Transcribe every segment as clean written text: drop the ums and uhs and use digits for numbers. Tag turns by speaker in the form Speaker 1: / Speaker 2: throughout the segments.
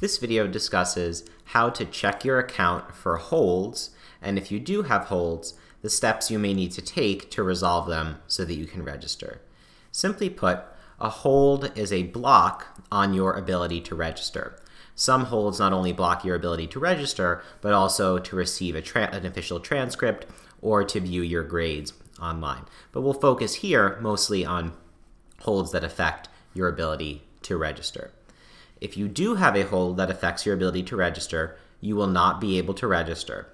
Speaker 1: This video discusses how to check your account for holds, and if you do have holds, the steps you may need to take to resolve them so that you can register. Simply put, a hold is a block on your ability to register. Some holds not only block your ability to register, but also to receive an official transcript or to view your grades online. But we'll focus here mostly on holds that affect your ability to register. If you do have a hold that affects your ability to register, you will not be able to register.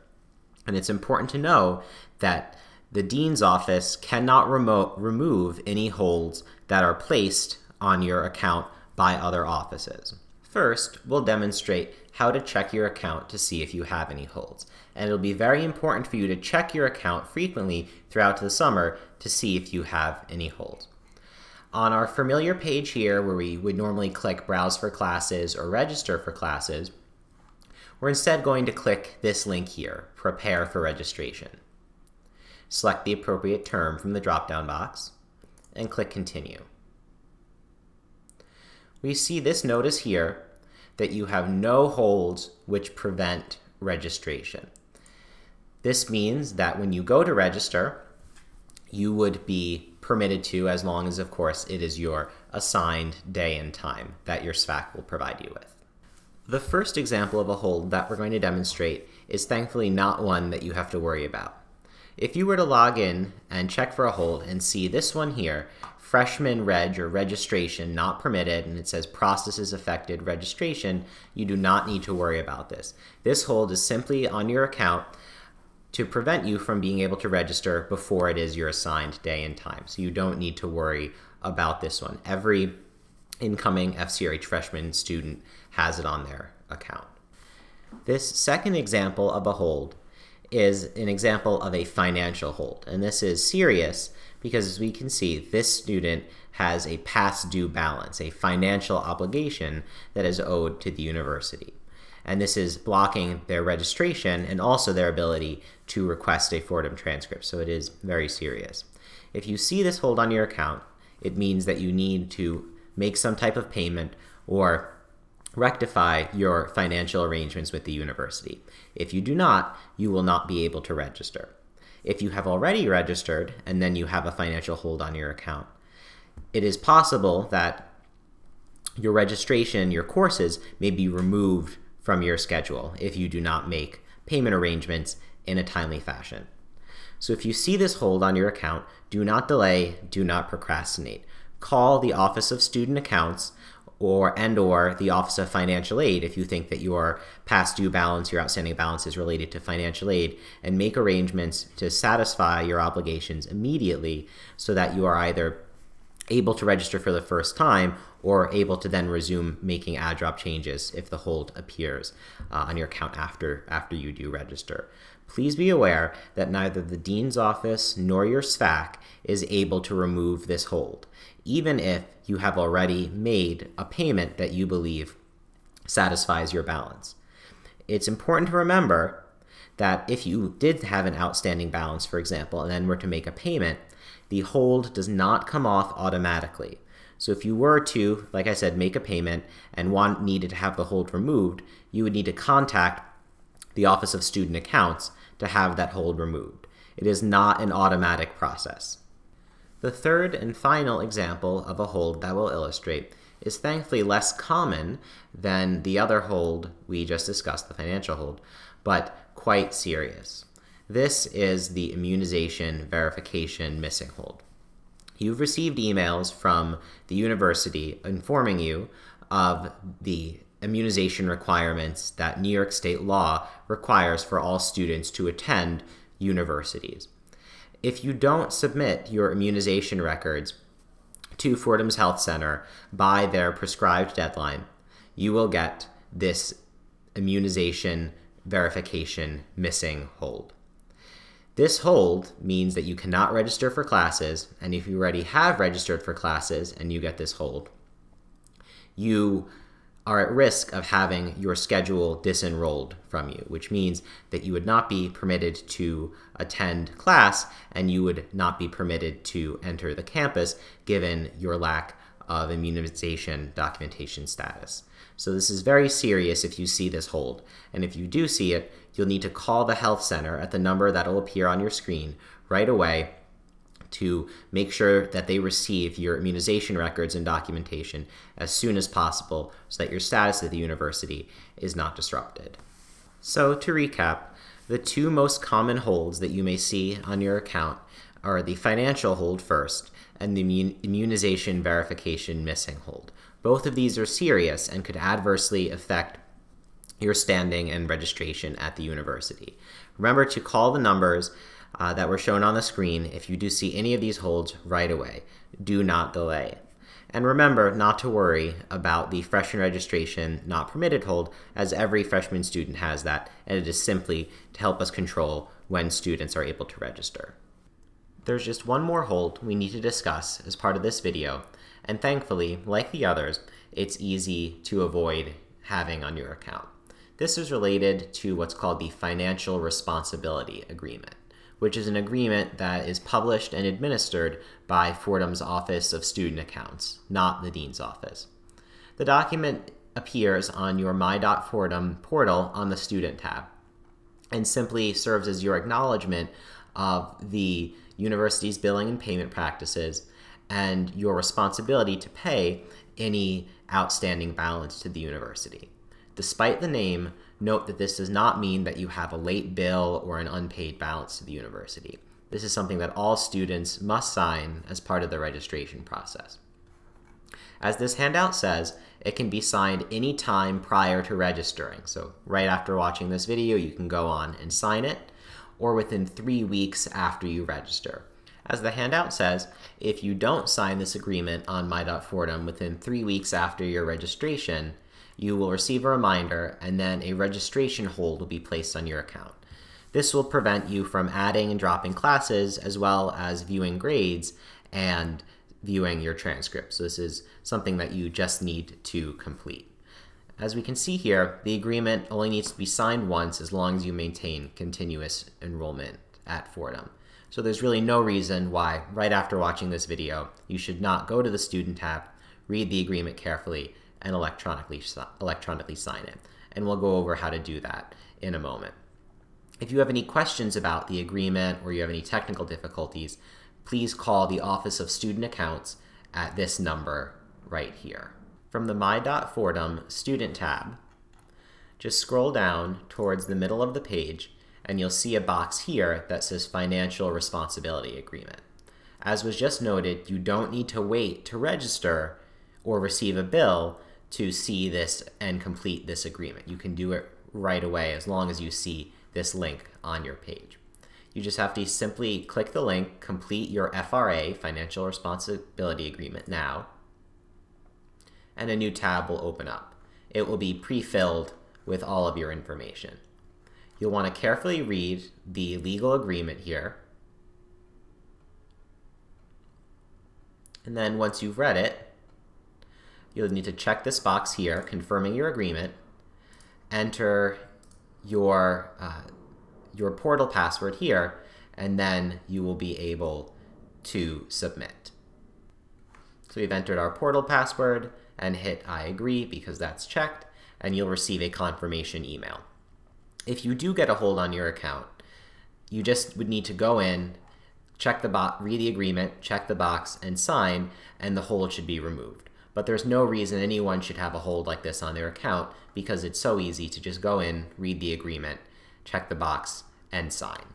Speaker 1: And it's important to know that the Dean's Office cannot remove any holds that are placed on your account by other offices. First, we'll demonstrate how to check your account to see if you have any holds. And it'll be very important for you to check your account frequently throughout the summer to see if you have any holds. On our familiar page here, where we would normally click Browse for Classes or Register for Classes, we're instead going to click this link here, Prepare for Registration. Select the appropriate term from the drop-down box and click Continue. We see this notice here that you have no holds which prevent registration. This means that when you go to register, you would be permitted to, as long as, of course, it is your assigned day and time that your SVAC will provide you with. The first example of a hold that we're going to demonstrate is thankfully not one that you have to worry about. If you were to log in and check for a hold and see this one here, freshman reg or registration not permitted, and it says processes affected registration, you do not need to worry about this. This hold is simply on your account to prevent you from being able to register before it is your assigned day and time. So you don't need to worry about this one. Every incoming FCRH freshman student has it on their account. This second example of a hold is an example of a financial hold. And this is serious because, as we can see, this student has a past due balance, a financial obligation that is owed to the university. And this is blocking their registration and also their ability to request a Fordham transcript. So it is very serious. If you see this hold on your account, it means that you need to make some type of payment or rectify your financial arrangements with the university. If you do not, you will not be able to register. If you have already registered and then you have a financial hold on your account, it is possible that your registration, your courses, may be removed from your schedule if you do not make payment arrangements in a timely fashion. So if you see this hold on your account, do not delay, do not procrastinate. Call the Office of Student Accounts or the Office of Financial Aid if you think that your past due balance, your outstanding balance is related to financial aid, and make arrangements to satisfy your obligations immediately so that you are either able to register for the first time or able to then resume making add-drop changes if the hold appears on your account after you do register. Please be aware that neither the Dean's Office nor your SVAC is able to remove this hold, even if you have already made a payment that you believe satisfies your balance. It's important to remember that if you did have an outstanding balance, for example, and then were to make a payment, the hold does not come off automatically. So if you were to, like I said, make a payment and needed to have the hold removed, you would need to contact the Office of Student Accounts to have that hold removed. It is not an automatic process. The third and final example of a hold that we'll illustrate is thankfully less common than the other hold we just discussed, the financial hold, but quite serious. This is the immunization verification missing hold. You've received emails from the university informing you of the immunization requirements that New York State law requires for all students to attend universities. If you don't submit your immunization records to Fordham's Health Center by their prescribed deadline, you will get this immunization verification missing hold. This hold means that you cannot register for classes, and if you already have registered for classes and you get this hold, you are at risk of having your schedule disenrolled from you, which means that you would not be permitted to attend class and you would not be permitted to enter the campus given your lack of immunization documentation status. So this is very serious if you see this hold, and if you do see it, you'll need to call the health center at the number that will appear on your screen right away to make sure that they receive your immunization records and documentation as soon as possible so that your status at the university is not disrupted. So to recap, the two most common holds that you may see on your account are the financial hold first and the immunization verification missing hold. Both of these are serious and could adversely affect your standing and registration at the university. Remember to call the numbers that were shown on the screen if you do see any of these holds right away. Do not delay. And remember not to worry about the freshman registration not permitted hold, as every freshman student has that, and it is simply to help us control when students are able to register. There's just one more hold we need to discuss as part of this video, and thankfully, like the others, it's easy to avoid having on your account. This is related to what's called the Financial Responsibility Agreement, which is an agreement that is published and administered by Fordham's Office of Student Accounts, not the Dean's Office. The document appears on your My.Fordham portal on the Student tab and simply serves as your acknowledgement of the university's billing and payment practices and your responsibility to pay any outstanding balance to the university. Despite the name, note that this does not mean that you have a late bill or an unpaid balance to the university. This is something that all students must sign as part of the registration process. As this handout says, it can be signed any time prior to registering. So right after watching this video, you can go on and sign it, or within 3 weeks after you register. As the handout says, if you don't sign this agreement on My.Fordham within 3 weeks after your registration, you will receive a reminder and then a registration hold will be placed on your account. This will prevent you from adding and dropping classes as well as viewing grades and viewing your transcripts. So this is something that you just need to complete. As we can see here, the agreement only needs to be signed once as long as you maintain continuous enrollment at Fordham. So there's really no reason why, right after watching this video, you should not go to the Student tab, read the agreement carefully, and electronically sign it. And we'll go over how to do that in a moment. If you have any questions about the agreement or you have any technical difficulties, please call the Office of Student Accounts at this number right here. From the My.Fordham Student tab, just scroll down towards the middle of the page and you'll see a box here that says Financial Responsibility Agreement. As was just noted, you don't need to wait to register or receive a bill to see this and complete this agreement. You can do it right away as long as you see this link on your page. You just have to simply click the link, complete your FRA, Financial Responsibility Agreement now, and a new tab will open up. It will be pre-filled with all of your information. You'll want to carefully read the legal agreement here. And then once you've read it, you'll need to check this box here, confirming your agreement, enter your portal password here, and then you will be able to submit. So we've entered our portal password and hit I agree because that's checked, and you'll receive a confirmation email. If you do get a hold on your account, you just would need to go in, check the box, read the agreement, check the box, and sign, and the hold should be removed. But there's no reason anyone should have a hold like this on their account because it's so easy to just go in, read the agreement, check the box, and sign.